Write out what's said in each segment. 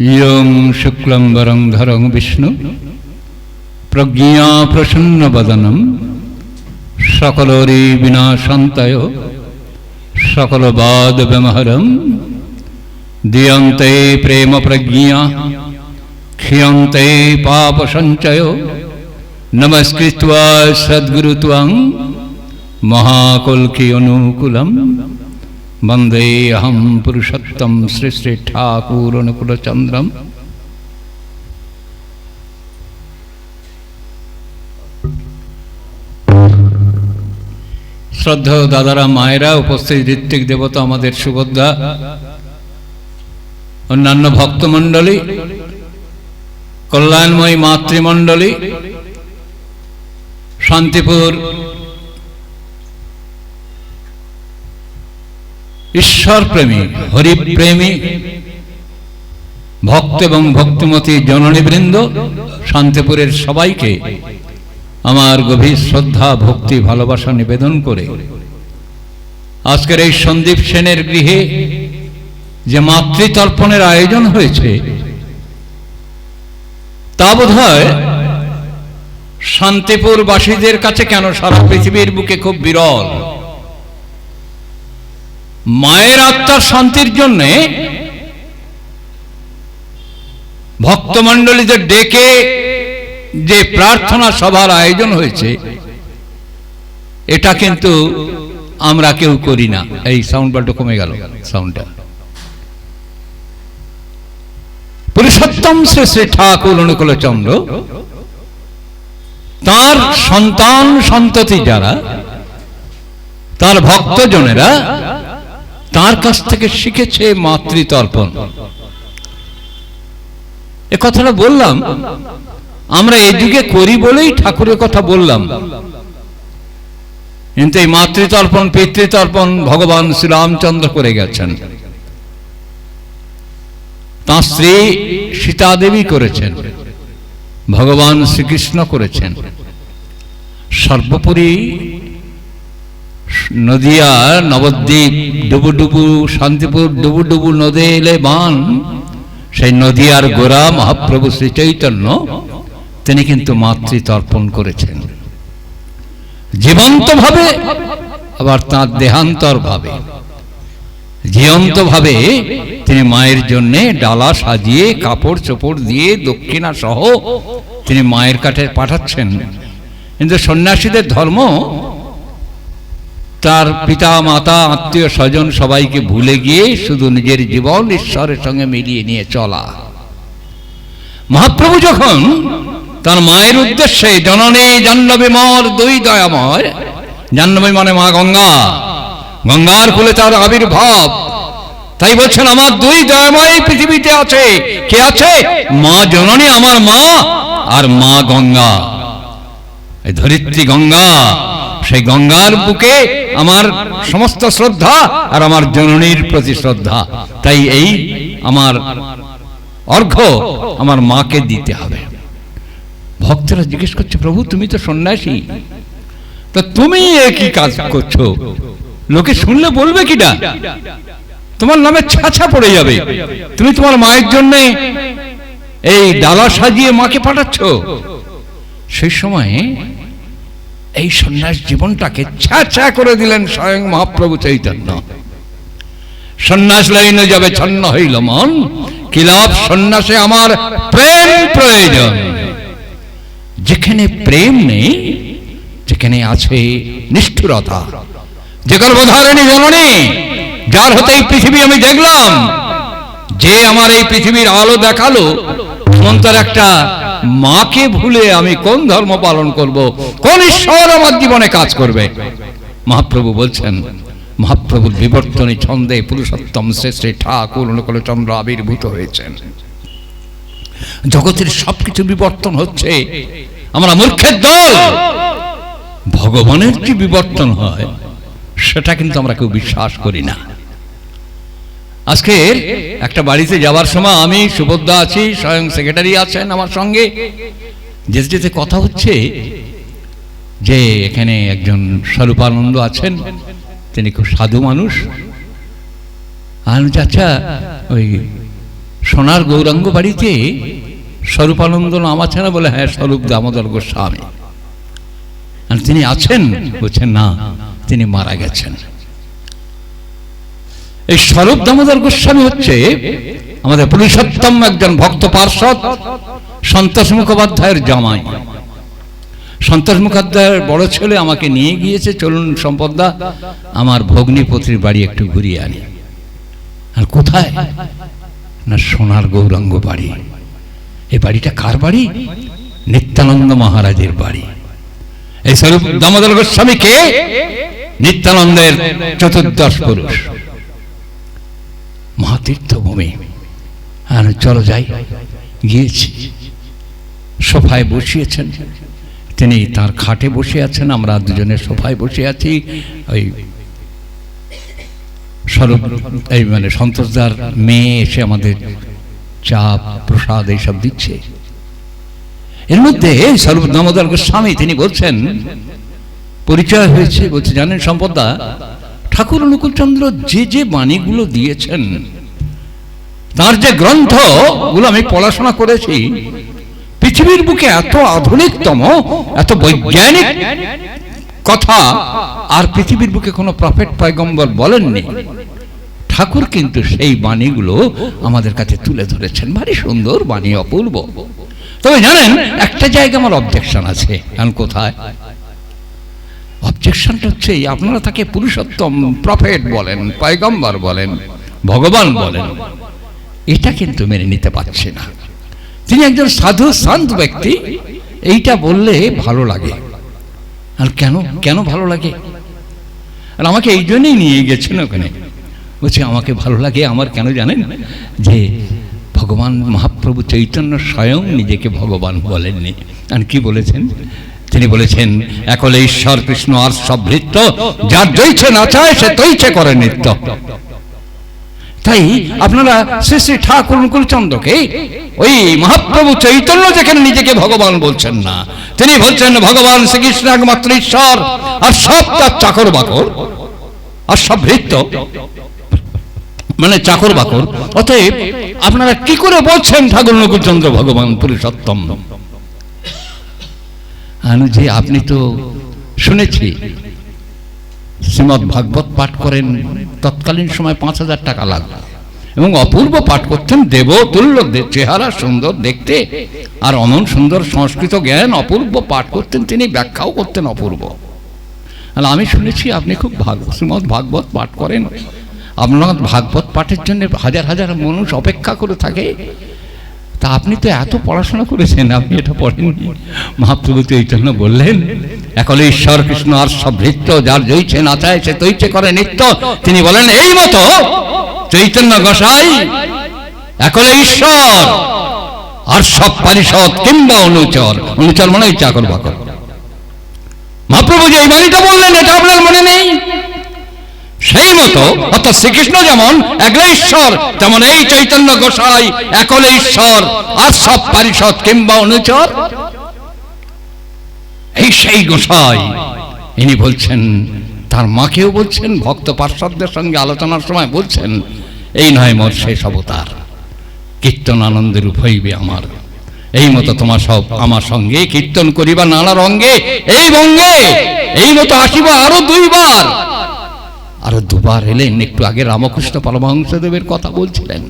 Young শুক্লম্বরং ধরং Vishnu প্রজ্ঞা প্রসন্ন বদনম সকলরি বিনাশান্তয় সকল বাদ ব্যমহরম দিয়ন্তে প্রেম প্রজ্ঞা ক্ষিয়ন্তে পাপ সঞ্চয় নমস্কৃত্বা সদ্গুরু ত্বং মহাকল্কি অনুকূলম বন্দে অহম পুরুষোত্তম শ্রী শ্রী ঠাকুর অনুকূলচন্দ্রম। শ্রদ্ধেয় দাদারা, মায়েরা, উপস্থিত ঋত্বিক দেবতা, আমাদের সুভদ্রা, অন্যান্য ভক্তমণ্ডলী, কল্যাণময়ী মাতৃমণ্ডলী, শান্তিপুর ঈশ্বর প্রেমী, হরিপ্রেমী ভক্ত এবং ভক্তিমতী জননীবৃন্দ, শান্তিপুরের সবাইকে আমার গভীর শ্রদ্ধা, ভক্তি, ভালোবাসা নিবেদন করে আজকের এই সন্দীপ সেনের গৃহে যে মাতৃতর্পণের আয়োজন হয়েছে তা বোধহয় শান্তিপুরবাসীদের কাছে কেন সারা পৃথিবীর বুকে খুব বিরল। মায়ের আত্মার শান্তির জন্য ভক্তমণ্ডলীদের ডেকে যে প্রার্থনা সভার আয়োজন হয়েছে এটা কিন্তু আমরা কেউ করি না। এই সাউন্ড বারটা কমে গেল, সাউন্ডটা। পুরুষোত্তম শ্রী শ্রী ঠাকুর অনুকূলচন্দ্র তার সন্তান সন্ততি যারা, তার ভক্তজনেরা তার কাছ থেকে শিখেছে মাতৃতর্পণ। এ কথাটা বললাম, আমরা এই যুগে করি বলেই ঠাকুরের কথা বললাম, কিন্তু এই মাতৃতর্পণ, পিতৃতর্পণ ভগবান শ্রীরামচন্দ্র করে গেছেন, তাঁর স্ত্রী সীতা দেবী করেছেন, ভগবান শ্রীকৃষ্ণ করেছেন। সর্বোপরি নদিয়া নবদ্বীপ ডুবুডুবু, শান্তিপুর ডুবুডুবু নদে এলে বান, সেই নদিয়ার গোড়া মহাপ্রভু শ্রী চৈতন্য তিনি কিন্তু মাতৃতর্পণ করেছেন জীবন্ত ভাবে, আবার তাঁর দেহান্তর ভাবে। জীবন্ত ভাবে তিনি মায়ের জন্য ডালা সাজিয়ে কাপড় চোপড় দিয়ে দক্ষিণা সহ তিনি মায়ের কাছে পাঠাচ্ছেন। কিন্তু সন্ন্যাসীদের ধর্ম তার পিতা মাতা আত্মীয় স্বজন সবাইকে ভুলে গিয়ে শুধু নিজের জীবন ঈশ্বরের সঙ্গে মিলিয়ে নিয়ে চলা। মহাপ্রভু যখন তার মায়ের উদ্দেশ্যে জননী জাহ্নবী মোর দুই দয়াময়, জাহ্নবী মানে মা গঙ্গা, গঙ্গার কুলে তার আবির্ভাব, তাই বলছেন আমার দুই দয়াময় পৃথিবীতে আছে। কে আছে? মা জননী আমার মা, আর মা গঙ্গা, এই ধরিত্রী গঙ্গা। সেই গঙ্গার বুকে আমার সমস্ত শ্রদ্ধা আর আমার জননীর প্রতি শ্রদ্ধা। তাই এই আমার অর্ঘ্য আমার মাকে দিতে হবে। ভক্তরা জিজ্ঞেস করছে, প্রভু তুমি তো সন্ন্যাসী, তো তুমি একই কাজ করছো, লোকে শুনলে বলবে কিনা? তোমার নামে ছাছা পড়ে যাবে। তুমি তোমার মায়ের জন্য এই ডালা সাজিয়ে মাকে পাঠাচ্ছ। সেই সময় এই সন্ন্যাস জীবনটাকে ছাছা করে দিলেন স্বয়ং মহাপ্রভু চৈতন্য। সন্ন্যাস লাইনে যাবে ছন্ন হইল মন, কি লাভ সন্ন্যাসে আমার প্রেম প্রয়োজন। যেখানে প্রেম নেই, যেখানে আছে নিষ্ঠুরতা, যে গর্ভধারিণী জননী, যার হতে এই পৃথিবী আমি দেখলাম, যে আমার এই পৃথিবীর আলো দেখালো, মন্ত্র একটা মাকে ভুলে আমি কোন ধর্ম পালন করব, কোন ঈশ্বর আমার জীবনে কাজ করবে? মহাপ্রভু বলছেন, মহাপ্রভুর বিবর্তনী ছন্দে পুরুষোত্তম শ্রী শ্রী ঠাকুর অনুকূলচন্দ্র আবির্ভূত হয়েছেন। জগতের সবকিছু বিবর্তন হচ্ছে, আমরা মূর্খের দল। ভগবানের যে বিবর্তন হয় সেটা কিন্তু আমরা কেউ বিশ্বাস করি না। আজকে একটা বাড়িতে যাওয়ার সময় আমি, সুভদ্রা আছি, স্বয়ং সেক্রেটারি আছেন আমার সঙ্গে, যেতে যেতে কথা হচ্ছে যে এখানে একজন স্বরূপানন্দ আছেন, তিনি খুব সাধু মানুষ। আচ্ছা, ওই সোনার গৌরাঙ্গ বাড়িতে স্বরূপানন্দ নাম আছে না? বলে হ্যাঁ, স্বরূপ দামোদর গোস্বামী। আর তিনি আছেন? বলছেন না, তিনি মারা গেছেন। এই স্বরূপ দামোদর গোস্বামী হচ্ছে আমাদের পুরুষোত্তম একজন ভক্ত পার্ষদ, সন্তোষ মুখোপাধ্যায়ের জামাই। সন্তোষ মুখোপাধ্যায়ের বড় ছেলে আমাকে নিয়ে গিয়েছে, চলুন সম্পদদা আমার ভগ্নিপতির বাড়ি একটু ঘুরিয়ে আনি। আর কোথায় না, সোনার গৌরাঙ্গ বাড়ি। এই বাড়িটা কার বাড়ি? নিত্যানন্দ মহারাজের বাড়ি। এই স্বরূপ দামোদর গোস্বামী কে? নিত্যানন্দের চতুর্দশ পুরুষ। মহাতীর্থভূমি। আর চলো যাই। গিয়েছি, সোফায় বসিয়েছেন তিনি, তার খাটে বসে আছেন, আমরা দুজনে সোফায় বসে আছি। ওই স্বরূপ এই মানে সন্তোষদার মেয়ে এসে আমাদের চা প্রসাদ এইসব দিচ্ছে। এর মধ্যে স্বরূপ দামোদর গোস্বামী তিনি বলছেন, পরিচয় হয়েছে, বলছে জানেন সম্পদদা, ঠাকুর অনুকূলচন্দ্র যে যে বাণীগুলো দিয়েছেন, তার যে গ্রন্থগুলো আমি পড়াশোনা করেছি, পৃথিবীর বুকে এত আধুনিকতম, এত বৈজ্ঞানিক কথা আর পৃথিবীর বুকে কোনো প্রফেট পয়গম্বর বলেননি। ঠাকুর কিন্তু সেই বাণীগুলো আমাদের কাছে তুলে ধরেছেন। ভারী সুন্দর বাণী, অপূর্ব। তবে জানেন, একটা জায়গা আমার অবজেকশন আছে। কারণ কোথায় অবজেকশনটা হচ্ছে, আপনারা তাকে পুরুষোত্তম, প্রফেট বলেন, পয়গম্বর বলেন, ভগবান বলেন, এটা কিন্তু মেনে নিতে পারছে না। তিনি একজন সাধু সন্ত ব্যক্তি, এইটা বললে ভালো লাগে। আর কেন কেন ভালো লাগে? আর আমাকে এই জন্যই নিয়ে গেছেন ওখানে। বলছে আমাকে ভালো লাগে আমার কেন জানেন? যে ভগবান মহাপ্রভু চৈতন্য স্বয়ং নিজেকে ভগবান বলেননি। আর কি বলেছেন? তিনি বলেছেন, একলে ঈশ্বর কৃষ্ণ আর সব ভৃত্য, যার জৈছে নাচায় সে তৈছে করে নৃত্য। তাই আপনারা শ্রী শ্রী ঠাকুর অনুকূলচন্দ্রকে ওই মহাপ্রভু চৈতন্য যেখানে নিজেকে ভগবান বলছেন না, তিনি বলছেন ভগবান শ্রীকৃষ্ণ একমাত্র ঈশ্বর, আর সব তার চাকর বাকর, আর সব ভৃত্য মানে চাকর বাকর। অতএব আপনারা কি করে বলছেন ঠাকুর অনুকূলচন্দ্র ভগবান পুরুষোত্তম? যে আপনি তো শুনেছি শ্রীমদ্ ভাগবত পাঠ করেন, তৎকালীন সময় 5,000 টাকা লাগলো, এবং অপূর্ব পাঠ করতেন, দেবতুল্য চেহারা, সুন্দর দেখতে, আর অমন সুন্দর সংস্কৃত জ্ঞান, অপূর্ব পাঠ করতেন তিনি, ব্যাখ্যাও করতেন অপূর্ব। আর আমি শুনেছি আপনি খুব শ্রীমদ্ ভাগবত পাঠ করেন। আপনার ভাগবত পাঠের জন্য হাজার হাজার মানুষ অপেক্ষা করে থাকে। তা আপনি তো এত পড়াশোনা করেছেন, আপনি এটা পড়েননি? মহাপ্রভু চৈতন্য বললেন, একলে ঈশ্বর কৃষ্ণ আর সব ভৃত্য, যার জৈছে নাচায় সে তৈছে করে নৃত্য। তিনি বলেন এই মতো চৈতন্য গোসাই একলে ঈশ্বর আর সব পারিষদ কিংবা অনুচর। অনুচর মানে চাকর বাকর। মহাপ্রভু যে এই বাণীটা বললেন, এটা আপনার মনে নেই? সেই মতো অর্থাৎ শ্রীকৃষ্ণ যেমন একলে ঈশ্বর, তেমন এই চৈতন্য গোসাই একলে ঈশ্বর আর সব পারিষদ কিংবা অনুচর। এই সেই গোসাই, ইনি বলছেন, তার মাকেও বলছেন, ভক্ত পার্ষদদের সঙ্গে আলোচনার সময় বলছেন, এই নয় মোর শেষ অবতার, কীর্তন আনন্দের হইবে আমার। এই মতো তোমার সব আমার সঙ্গে কীর্তন করিবা নানা রঙ্গে, এই বঙ্গে এই মতো আসিবা আরো 2 বার। আরো 2 বার এলেন। একটু আগে রামকৃষ্ণ পরমহংসদেবের কথা বলছিলেন।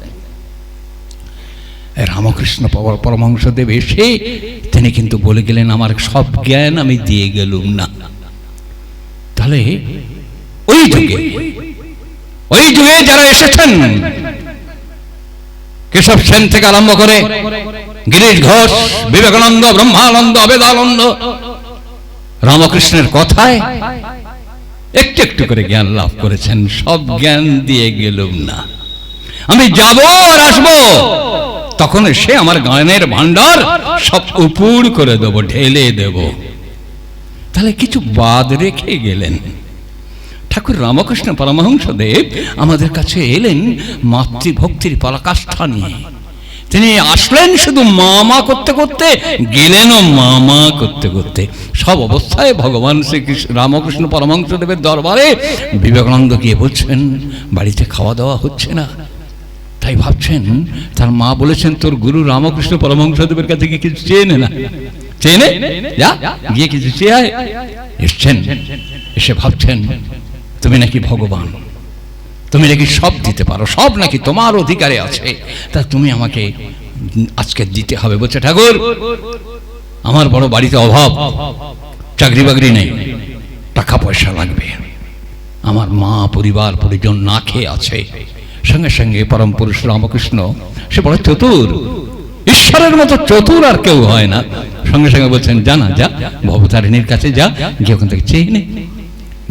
রামকৃষ্ণ পরমহংসদেব এসে তিনি কিন্তু বলে গেলেন, আমার সব জ্ঞান আমি দিয়ে গেলুম না। তাহলে ওই যুগে যারা এসেছেন, কেশব সেন থেকে আরম্ভ করে গিরিশ ঘোষ, বিবেকানন্দ, ব্রহ্মানন্দ, অবেদানন্দ, রামকৃষ্ণের কথায় একটু একটু করে জ্ঞান লাভ করেছেন। সব জ্ঞান দিয়ে গেলুম না, আমি যাব আর আসবো, তখন সে আমার জ্ঞানের ভান্ডার সব উপুড় করে দেব, ঢেলে দেব। তাহলে কিছু বাদ রেখে গেলেন। ঠাকুর রামকৃষ্ণ পরমহংসদেব আমাদের কাছে এলেন মাতৃভক্তির পরাকাষ্ঠা নিয়ে। তিনি আসলেন শুধু মামা করতে করতে, গেলেনও মামা করতে করতে। সব অবস্থায় ভগবান শ্রীকৃষ্ণ রামকৃষ্ণ পরমহংসদেবের দরবারে বিবেকানন্দ গিয়ে বলছেন, বাড়িতে খাওয়া দাওয়া হচ্ছে না, তাই ভাবছেন তার মা বলেছেন তোর গুরু রামকৃষ্ণ পরমহংসদেবের কাছে গিয়ে কিছু চেয়ে নে না, চেয়ে নে, যা গিয়ে কিছু চেয়ে আয়। এসছেন, এসে ভাবছেন তুমি নাকি ভগবান, তুমি নাকি সব দিতে পারো, সব নাকি তোমার অধিকারে আছে, তা তুমি আমাকে আজকে দিতে হবে। বলছে ঠাকুর আমার বড় বাড়িতে অভাব, চাকরি বাকরি নেই, টাকা পয়সা লাগবে, আমার মা পরিবার পরিজন না খেয়ে আছে। সঙ্গে সঙ্গে পরম পুরুষ রামকৃষ্ণ, সে বড় চতুর, ঈশ্বরের মতো চতুর আর কেউ হয় না, সঙ্গে সঙ্গে বলছেন জানা যা ভবতারিণীর কাছে যা, গিয়ে ওখান থেকে চেয়ে নে।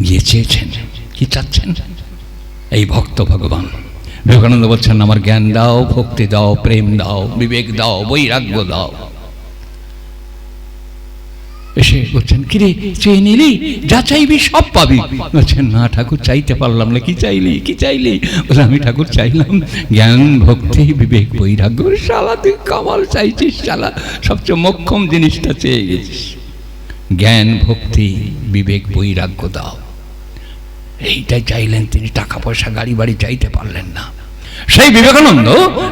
গিয়ে চেয়েছেন, কি চাচ্ছেন? এই ভক্ত ভগবান। বিবেকানন্দ বলছেন আমার জ্ঞান দাও, ভক্তি দাও, প্রেম দাও, বিবেক দাও, বৈরাগ্য দাও। এসে বলছেন কিরে চেয়ে নিলি, যা চাইবি সব পাবি। বলছেন না ঠাকুর চাইতে পারলাম না। কি চাইলি, কি চাইলি? বলে আমি ঠাকুর চাইলাম জ্ঞান, ভক্তি, বিবেক, বৈরাগ্য। শালা তুই কামাল চাইছিস, শালা সবচেয়ে মোক্ষম জিনিসটা চেয়ে গেছিস। জ্ঞান, ভক্তি, বিবেক, বৈরাগ্য দাও, এইটাই চাইলেন তিনি। টাকা পয়সা গাড়ি বাড়ি চাইতে পারলেন না। সেই বিবেকানন্দ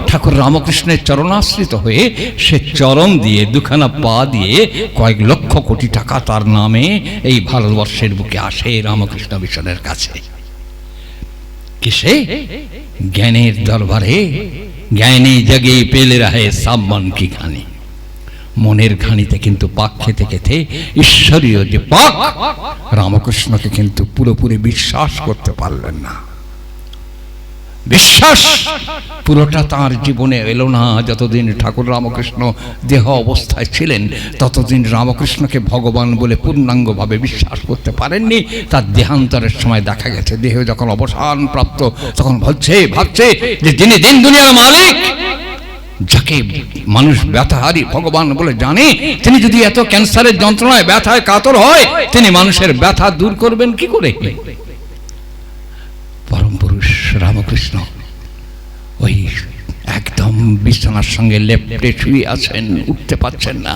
ঠাকুর রামকৃষ্ণের চরণাশ্রিত হয়ে সে চরণ দিয়ে দুখানা পা দিয়ে কয়েক লক্ষ কোটি টাকা তার নামে এই ভারতবর্ষের বুকে আসে রামকৃষ্ণ মিশনের কাছে। কিসে? জ্ঞানের দরবারে। জ্ঞানী জগে পেলে রাহে সব মন কি ঘানি। মনের ঘানিতে কিন্তু পাক খেতে খেতে ঈশ্বরীয় যে পাক, রামকৃষ্ণকে কিন্তু পুরোপুরি বিশ্বাস করতে পারলেন না। বিশ্বাস পুরোটা তার জীবনে এলো না। যতদিন ঠাকুর রামকৃষ্ণ দেহ অবস্থায় ছিলেন ততদিন রামকৃষ্ণকে ভগবান বলে পূর্ণাঙ্গভাবে বিশ্বাস করতে পারেননি। তার দেহান্তরের সময় দেখা গেছে দেহ যখন অবসান প্রাপ্ত তখন ভাবছে যে যিনি দিন দুনিয়ার মালিক, যাকে মানুষ ব্যথাহারী ভগবান বলে জানে, তিনি যদি এত ক্যান্সারের যন্ত্রণায় ব্যথায় কাতর হয়, তিনি মানুষের ব্যথা দূর করবেন কি করে? পরম পুরুষ রামকৃষ্ণ ওই একদম বিছানার সঙ্গে লেপ্টে শুয়ে আছেন, উঠতে পারছেন না।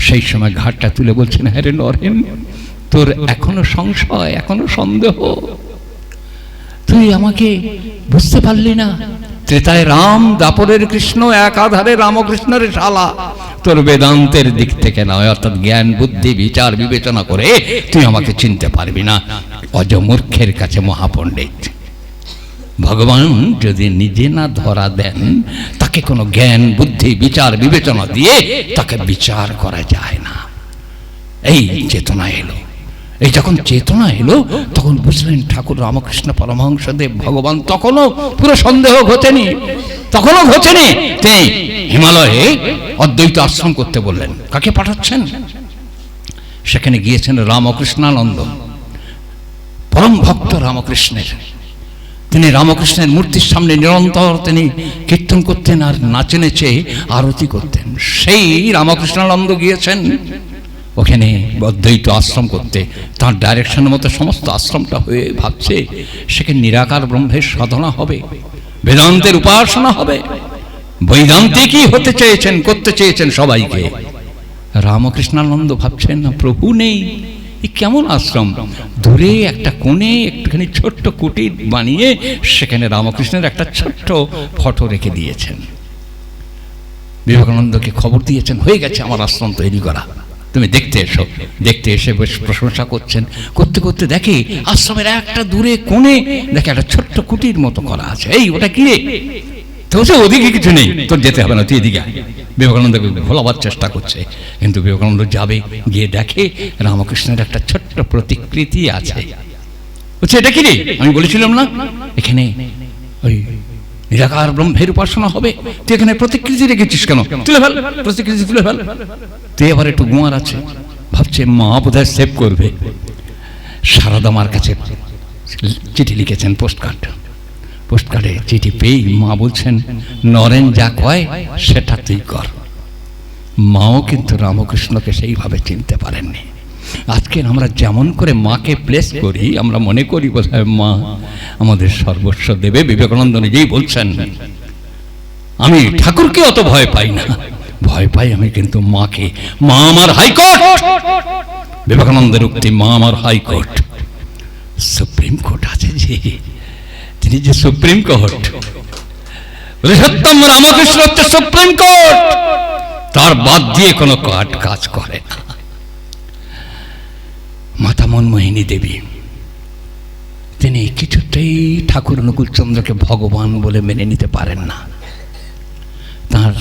সেই সময় ঘাটটা তুলে বলছেন হ্যাঁ রে নরেন, তোর এখনো সংশয়, এখনো সন্দেহ, তুই আমাকে বুঝতে পারলি না। ত্রেতায় রাম, দাপরের কৃষ্ণ, এক আধারে রামকৃষ্ণের শালা। তোর বেদান্তের দিক থেকে নয়, অর্থাৎ জ্ঞান, বুদ্ধি, বিচার, বিবেচনা করে তুই আমাকে চিনতে পারবি না। অজমূর্খের কাছে মহাপণ্ডিত। ভগবান যদি নিজে না ধরা দেন, তাকে কোনো জ্ঞান, বুদ্ধি, বিচার, বিবেচনা দিয়ে তাকে বিচার করা যায় না। এই চেতনা এলো। এই যখন চেতনা এলো তখন বুঝলেন ঠাকুর রামকৃষ্ণ পরমহংসদেব ভগবান। তখনও পুরো সন্দেহ ঘটেনি, তখনও ঘটেনি। তিনি হিমালয়ে অদ্বৈত আশ্রম করতে বললেন। কাকে পাঠাচ্ছেন? সেখানে গিয়েছেন রামকৃষ্ণানন্দ, পরম ভক্ত রামকৃষ্ণের। তিনি রামকৃষ্ণের মূর্তির সামনে নিরন্তর তিনি কীর্তন করতেন আর নাচে নেচে আরতি করতেন। সেই রামকৃষ্ণানন্দ গিয়েছেন ওখানে অদ্বৈত আশ্রম করতে। তার ডাইরেকশনের মতো সমস্ত আশ্রমটা হয়ে ভাবছে সেখানে নিরাকার ব্রহ্মের সাধনা হবে, বেদান্তের উপাসনা হবে, বৈদান্তিকই হতে চেয়েছেন, করতে চেয়েছেন সবাইকে। রামকৃষ্ণানন্দ ভাবছেন না প্রভু নেই, কেমন আশ্রম? দূরে একটা কোণে একটুখানি ছোট্ট কুটির বানিয়ে সেখানে রামকৃষ্ণের একটা ছোট্ট ফটো রেখে দিয়েছেন। বিবেকানন্দকে খবর দিয়েছেন হয়ে গেছে আমার আশ্রম তৈরি করা, তুমি দেখতে এসো। দেখতে এসে বেশ প্রশংসা করছেন। করতে করতে দেখে আশ্রমের একটা দূরে কোণে দেখে একটা ছোট্ট কুটির মতো করা আছে। এই ওটা কি রে? তো ওদিকে কিছু নেই, তোর যেতে হবে না, তুই এদিকে। বিবেকানন্দকে ভোলাবার চেষ্টা করছে, কিন্তু বিবেকানন্দ যাবে, গিয়ে দেখে রামকৃষ্ণের একটা ছোট্ট প্রতিকৃতি আছে। বলছে এটা কি রে? আমি বলেছিলাম না এখানে ওই নিরাকার ব্রহ্মের উপাসনা হবে, তুই এখানে প্রতিকৃতি রেখেছিস কেন? তুলে ফেল, প্রতিকৃতি তুলে ফেল। তুই এবার একটু গুমার আছে, ভাবছে মা বোধহয় সেভ করবে। সারদা মার কাছে চিঠি লিখেছেন, পোস্টকার্ডে চিঠি পেয়ে মা বলছেন নরেন যা কয় সেটা তুই কর। মাও কিন্তু রামকৃষ্ণকে সেইভাবে চিনতে পারেননি। আজকে আমরা যেমন করে মাকে প্লেস করি, আমরা মনে করি বোধহয় মা আমাদের সর্বস্ব দেবে। বিবেকানন্দ নিজেই বলছেন আমি ঠাকুরকে অত ভয় পাই না, ভয় পাই আমি কিন্তু মাকে। মা আমার হাইকোর্ট। বিবেকানন্দের উক্তি, মা আমার হাইকোর্ট। সুপ্রিম কোর্ট আছে যে, তিনি যে সুপ্রিম কোর্ট, পুরুষোত্তম রামকৃষ্ণ হচ্ছে সুপ্রিম কোর্ট, তার বাদ দিয়ে কোনো কাজ করে না। মাতা মনমোহিনী দেবী তিনি কিছুতেই ঠাকুর অনুকূলচন্দ্রকে ভগবান বলে মেনে নিতে পারেন না। তার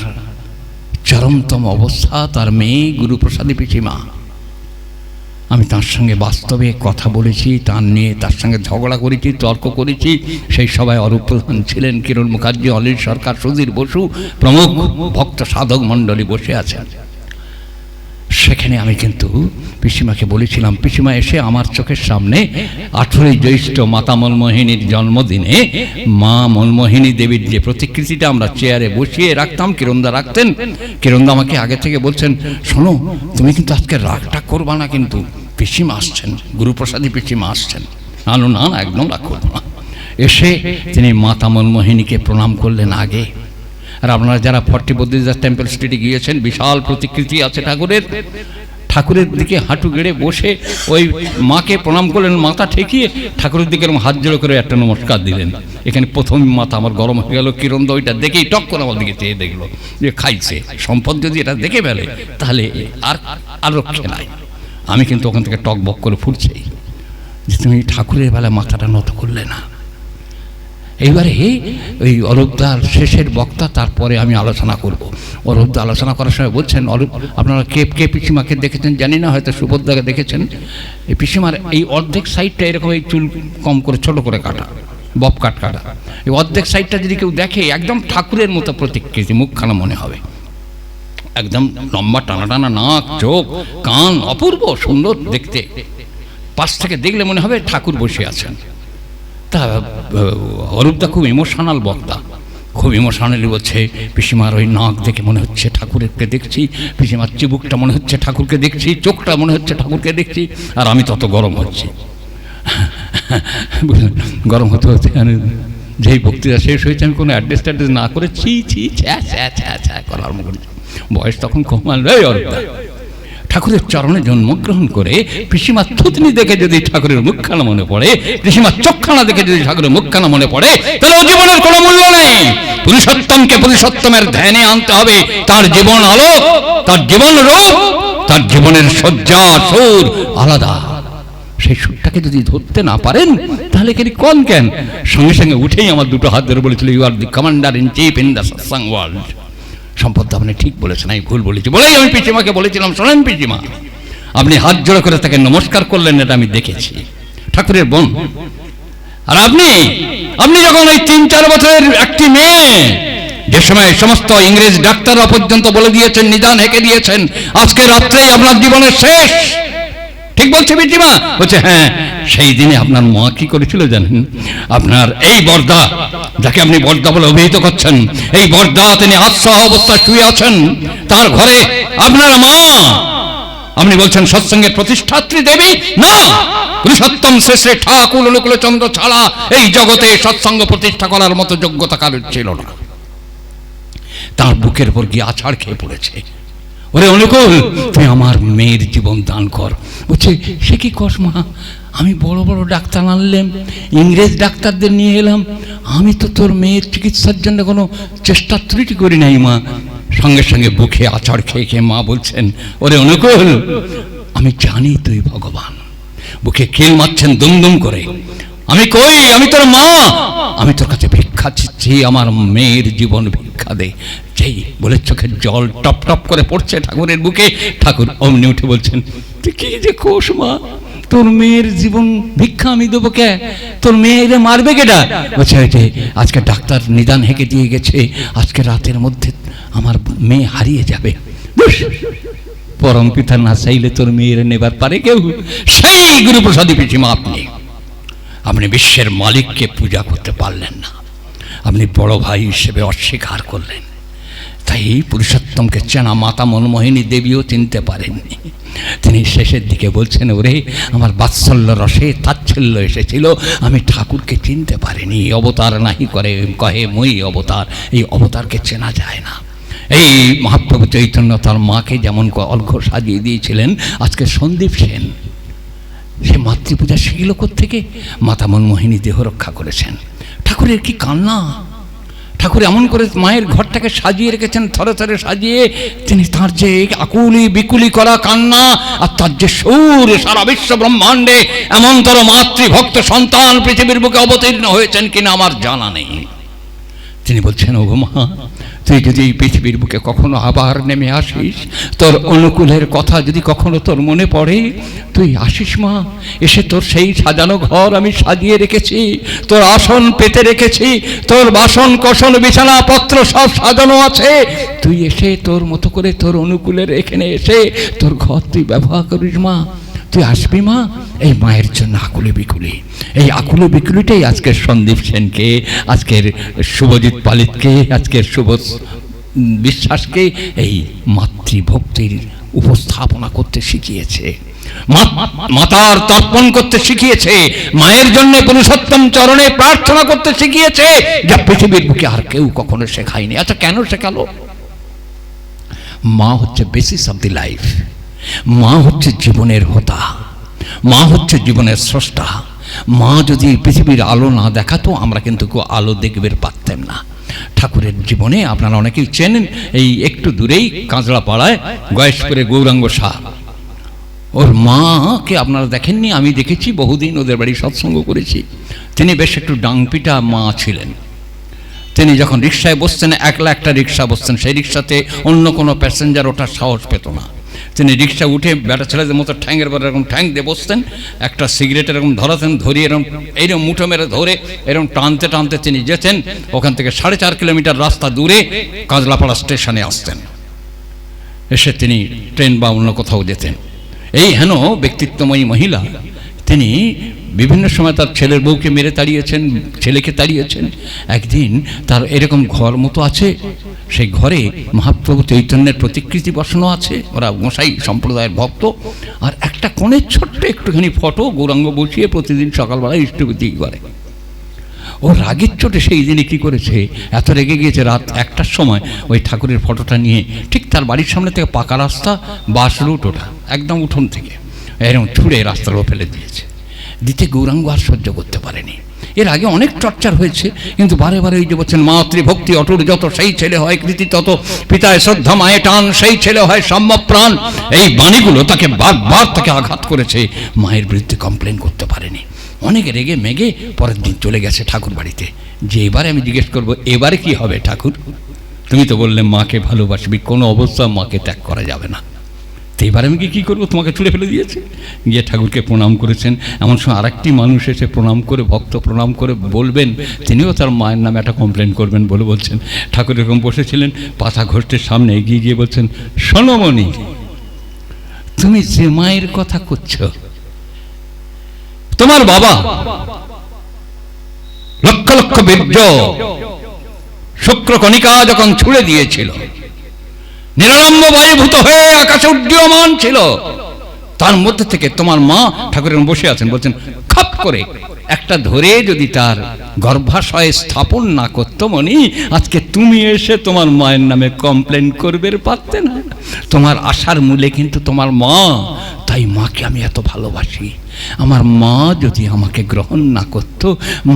চরমতম অবস্থা তার মেয়ে গুরুপ্রসাদী পিসিমা। আমি তার সঙ্গে বাস্তবে কথা বলেছি, তার নিয়ে তার সঙ্গে ঝগড়া করেছি, তর্ক করেছি। সেই সভায় অরূপ প্রধান ছিলেন, কিরণ মুখার্জি, অলিল সরকার, সুধীর বসু প্রমুখ ভক্ত সাধক মণ্ডলী বসে আছেন। সেখানে আমি কিন্তু পিসিমাকে বলেছিলাম, পিসিমা এসে আমার চোখের সামনে 18 জ্যৈষ্ঠ মাতা মনমোহিনীর জন্মদিনে মা মনমোহিনী দেবীর যে প্রতিকৃতিটা আমরা চেয়ারে বসিয়ে রাখতাম, কিরণদা রাখতেন, কিরণদা আমাকে আগে থেকে বলছেন, শোনো তুমি কিন্তু আজকে রাগটা করবা না, কিন্তু পিসিমা আসছেন, গুরুপ্রসাদী পিসিমা আসছেন। আলো না না, একদম রাগ করবো না। এসে তিনি মাতা মনমোহিনীকে প্রণাম করলেন আগে। আর আপনারা যারা 40 বদ্রীদাস টেম্পল স্ট্রিটে গিয়েছেন, বিশাল প্রতিকৃতি আছে ঠাকুরের, ঠাকুরের দিকে হাঁটু গেড়ে বসে ওই মাকে প্রণাম করলেন, মাথা ঠেকিয়ে ঠাকুরের দিকে হাত জোড়ো করে একটা নমস্কার দিলেন। এখানে প্রথম মাথা আমার গরম হয়ে গেল। কিরণদা ওইটা দেখেই টক করে আমার দিকে চেয়ে দেখলো যে খাইছে সম্পদ, যদি এটা দেখে ফেলে তাহলে আর রক্ষে নাই। আমি কিন্তু ওখান থেকে টক বক করে ফুটছেই যে তুমি ঠাকুরের বেলায় মাথাটা নত করলে না। এইবারে ওই অরূপদার শেষের বক্তা, তারপরে আমি আলোচনা করব। অরূপদা আলোচনা করার সময় বলছেন, অরূপ আপনারা কে পিসিমাকে দেখেছেন জানি না, হয়তো সুভদ্রাকে দেখেছেন। এই পিসিমার এই অর্ধেক সাইডটা এরকম এই চুল কম করে ছোট করে কাটা, বব কাটা। এই অর্ধেক সাইডটা যদি কেউ দেখে একদম ঠাকুরের মতো প্রতিকৃতি, মুখখানা মনে হবে একদম লম্বা টানা টানা নাক, চোখ, কান, অপূর্ব সুন্দর দেখতে। পাশ থেকে দেখলে মনে হবে ঠাকুর বসে আছেন। অরূপদা খুব ইমোশনাল বক্তা, খুব ইমোশনালি বলছে, পিসিমার ওই নাক দেখে মনে হচ্ছে ঠাকুরকে দেখছি, পিসিমার চিবুকটা মনে হচ্ছে ঠাকুরকে দেখছি, চোখটা মনে হচ্ছে ঠাকুরকে দেখছি। আর আমি তত গরম হচ্ছি, গরম হতে হতে যেই বক্তৃতা শেষ হয়েছে আমি কোনো অ্যাড্রেস না করে ছি ছ্যা করার আরম্ভ করেছি। বয়স তখন কমাল। অরূপদা ঠাকুরের চরণে জন্মগ্রহণ করে পিসিমার থুতনি দেখে যদি ঠাকুরের মুখখানা মনে পড়ে, পিসিমার চোখখানা দেখে যদি ঠাকুরের মুখখানা মনে পড়ে, তাহলে ও জীবনের কোনো মূল্য নেই। পুরুষোত্তমকে পুরুষোত্তমের ধ্যানে আনতে হবে। তার জীবন আলোক, তার জীবন রূপ, তার জীবনের সজ্জা সুর আলাদা। সেই সুরটাকে যদি ধরতে না পারেন তাহলে কি কোন জ্ঞান? সঙ্গে সঙ্গে উঠেই আমার দুটো হাত ধরে বলেছিল, you are the commander in chief in the Satsang world. সম্পদ আপনি ঠিক বলেছেন, আমি ভুল বলেছি বলেই আমি পিসিমাকে বলেছিলাম, শোনেন পিসিমা, আপনি হাত জোড়া করে তাকে নমস্কার করলেন, এটা আমি দেখেছি, ঠাকুরের বোন। আর আপনি যখন ওই 3-4 বছরের একটি মেয়ে, যে সময় সমস্ত ইংরেজ ডাক্তাররা পর্যন্ত বলে দিয়েছেন, নিদান হেঁকে দিয়েছেন, আজকে রাত্রেই আপনার জীবনের শেষ, ঠিক বলছে পিসিমা? বলছে হ্যাঁ। সেই দিনে আপনার মা কি করেছিল জানেন? আপনার এই বর্দা, যাকে আপনি বর্দা বলে অভিহিত করছেন, এই বর্দা তিনি আত্মসহ অবস্থায় শুয়ে আছেন তার ঘরে। আপনার মা, আপনি বলছেন সৎসঙ্গের প্রতিষ্ঠাত্রী দেবী? না, পুরুষোত্তম শেষে ঠাকুর অনুকূলচন্দ্র ছাড়া এই জগতে সৎসঙ্গ প্রতিষ্ঠা করার মতো যোগ্যতা কারোর ছিল না। তার বুকের উপর গিয়ে আছাড় খেয়ে পড়েছে, ওরে অনুকূল তুই আমার মেয়ের জীবন দান কর। বলছে সে কি কস মা? আমি বড় বড় ডাক্তার আনলাম, ইংরেজ ডাক্তারদের নিয়ে এলাম, আমি তো তোর মেয়ের চিকিৎসার জন্য কোনো চেষ্টা ত্রুটি করি নাই মা। সঙ্গে সঙ্গে বুকে আছাড় খেয়ে খেয়ে মা বলছেন, ওরে অনুকূল আমি জানি তুই ভগবান। বুকে কিল মারছেন দুমদুম করে, আমি কই, আমি তোর মা, আমি তোর কাছে ভিক্ষা চাচ্ছি, আমার মেয়ের জীবন ভিক্ষা দে। যেই বলে চোখের জল টপ টপ করে পড়ছে ঠাকুরের বুকে, ঠাকুর অমনি উঠে বলছেন, তুই কি যে কোষ মা, তোর মেয়ের জীবন ভিক্ষা আমি দেবো কে? তোর মেয়েরে মারবে কেটা? বলছে যে আজকে ডাক্তার নিদান হেঁকে দিয়ে গেছে, আজকে রাতের মধ্যে আমার মেয়ে হারিয়ে যাবে। পরম পিতা না চাইলে তোর মেয়েরে নেবার পারে কেউ? সেই গুরুপ্রসাদী পিসিমা, আপনি বিশ্বের মালিককে পূজা করতে পারলেন না, আপনি বড় ভাই হিসেবে অস্বীকার করলেন। তাই পুরুষোত্তমকে চেনা মাতা মনমোহিনী দেবীও চিনতে পারেননি। তিনি শেষের দিকে বলছেন, ওরে আমার বাৎসল্য রসে তাচ্ছল্য এসেছিল, আমি ঠাকুরকে চিনতে পারিনি। অবতার নাহি করে কহে মই অবতার, এই অবতারকে চেনা যায় না। এই মহাপ্রভু চৈতন্য তার মাকে যেমন অর্ঘ্য সাজিয়ে দিয়েছিলেন, আজকে সন্দীপ সেন সে মাতৃপূজা শিখিল থেকে মাতা মনমোহিনী দেহ রক্ষা করেছেন। ঠাকুরের কি কান্না, ঠাকুর এমন করে মায়ের ঘরটাকে সাজিয়ে রেখেছেন, থরে থরে সাজিয়ে। তিনি তার যে আকুলি বিকুলি করা কান্না আর তার যে সুর, সারা বিশ্ব ব্রহ্মাণ্ডে এমনতর মাতৃভক্ত সন্তান পৃথিবীর বুকে অবতীর্ণ হয়েছেন কিনা আমার জানা নেই। তিনি বলছেন, ওগো মা, তুই যদি এই পৃথিবীর বুকে কখনো আবার নেমে আসিস, তোর অনুকূলের কথা যদি কখনো তোর মনে পড়ে, তুই আসিস মা। এসে তোর সেই সাজানো ঘর আমি সাজিয়ে রেখেছি, তোর আসন পেতে রেখেছি, তোর বাসন কোসন বিছানা পত্র সব সাজানো আছে। তুই এসে তোর মতো করে তোর অনুকূলের এখানে এসে তোর ঘর তুই ব্যবহার করিস মা। তুই আসবি মা। এই মায়ের জন্য আকুলে বিকুলি, এই আকুলে বিকুলিটাই আজকের সন্দীপ সেনকে, আজকের শুভজিৎ পালিতকে, আজকের শুভ বিশ্বাসকে এই মাতৃভক্তির উপস্থাপনা করতে শিখিয়েছে, মাতার তর্পণ করতে শিখিয়েছে, মায়ের জন্য পুরুষোত্তম চরণে প্রার্থনা করতে শিখিয়েছে, যা পৃথিবীর বুকে আর কেউ কখনো শেখায়নি। আচ্ছা, কেন শেখালো? মা হচ্ছে বেসিস অফ দি লাইফ, মা হচ্ছে জীবনের হোতা, মা হচ্ছে জীবনের স্রষ্টা। মা যদি পৃথিবীর আলো না দেখাতো, আমরা কিন্তু কেউ আলো দেখবে পারতাম না। ঠাকুরের জীবনে আপনারা অনেকেই চেনেন, এই একটু দূরেই কাঁচড়াপাড়ায় গয়েশপুরে গৌরাঙ্গ শাহ, ওর মাকে আপনারা দেখেননি, আমি দেখেছি, বহুদিন ওদের বাড়ি সৎসঙ্গ করেছি। তিনি বেশ একটু ডাংপিটা মা ছিলেন। তিনি যখন রিক্সায় বসতেন, একলা একটা রিক্সা বসতেন, সেই রিক্সাতে অন্য কোনো প্যাসেঞ্জার ওঠার সাহস পেত না। তিনি রিক্সা উঠে বেটা ছেলেদের মতো ঠ্যাংয়ের পর এরকম ঠ্যাং দিয়ে বসতেন, একটা সিগারেট এরকম ধরাতেন, ধরিয়ে এরকম মুঠো মেরে ধরে এরকম টানতে টানতে তিনি যেতেন। ওখান থেকে 4.5 কিলোমিটার রাস্তা দূরে কাজলাপাড়া স্টেশনে আসতেন, এসে তিনি ট্রেন বা অন্য কোথাও যেতেন। এই হেন ব্যক্তিত্বময়ী মহিলা, তিনি বিভিন্ন সময় তার ছেলের বউকে মেরে তাড়িয়েছেন, ছেলেকে তাড়িয়েছেন। একদিন তার এরকম ঘর মতো আছে, সেই ঘরে মহাপ্রভু চৈতন্যের প্রতিকৃতি বসানো আছে, ওরা গোসাই সম্প্রদায়ের ভক্ত। আর একটা কোণে ছোট্ট একটুখানি ফটো গৌরাঙ্গ বসিয়ে প্রতিদিন সকালবেলা ইষ্টভূতি করে। ও রাগের চোটে সেই দিনে কী করেছে, এত রেগে গিয়েছে, রাত 1টার সময় ওই ঠাকুরের ফটোটা নিয়ে ঠিক তার বাড়ির সামনে থেকে পাকা রাস্তা, বাস রুট, ওটা একদম উঠোন থেকে এরকম ছুঁড়ে রাস্তার উপর ফেলে দিয়েছে। দিতে গৌরাঙ্গ আর সহ্য করতে পারেনি। এর আগে অনেক টর্চার হয়েছে, কিন্তু বারে বারে এই যে বলছেন, মাতৃভক্তি অটুট যত, সেই ছেলে হয় কৃতি তত, পিতায় শ্রদ্ধা মায়ে টান, সেই ছেলে হয় সম্যপ্রাণ। এই বাণীগুলো তাকে বারবার তাকে আঘাত করেছে। মায়ের বিরুদ্ধে কমপ্লেন করতে পারেনি। অনেক রেগে মেগে পরের দিন চলে গেছে ঠাকুর বাড়িতে। যে এবারে আমি জিজ্ঞেস করবো, এবারে কি হবে ঠাকুর? তুমি তো বললে মাকে ভালোবাসবি, কোনো অবস্থা মাকে ত্যাগ করা যাবে না। তো এবার আমি কি করবো? তোমাকে ছুঁড়ে ফেলে দিয়েছে। গিয়ে ঠাকুরকে প্রণাম করেছেন। এমন সময় আরেকটি মানুষ এসে প্রণাম করে, ভক্ত প্রণাম করে বলবেন, তিনিও তার মায়ের নামে একটা কমপ্লেন করবেন বলে বলছেন। ঠাকুর এরকম বসেছিলেন, পাতা ঘষ্টের সামনে এগিয়ে গিয়ে বলছেন, সোনমণি, তুমি যে মায়ের কথা করছো, তোমার বাবা লক্ষ লক্ষ বীর্য শুক্র কণিকা যখন ছুঁড়ে দিয়েছিল, নিরালম্ব বায়ুভূত হয়ে আকাশে উড্ডীয়মান ছিল, তার মধ্যে থেকে তোমার মা, ঠাকুরের বসে আছেন, বলছেন, খাপ করে একটা ধরে যদি তার গর্ভাশয়ে স্থাপন না করতো মনি, আজকে তুমি এসে তোমার মায়ের নামে কমপ্লেন করবে পারতে না। তোমার আশার মূলে কিন্তু তোমার মা। তাই মাকে আমি এত ভালোবাসি। আমার মা যদি আমাকে গ্রহণ না করত,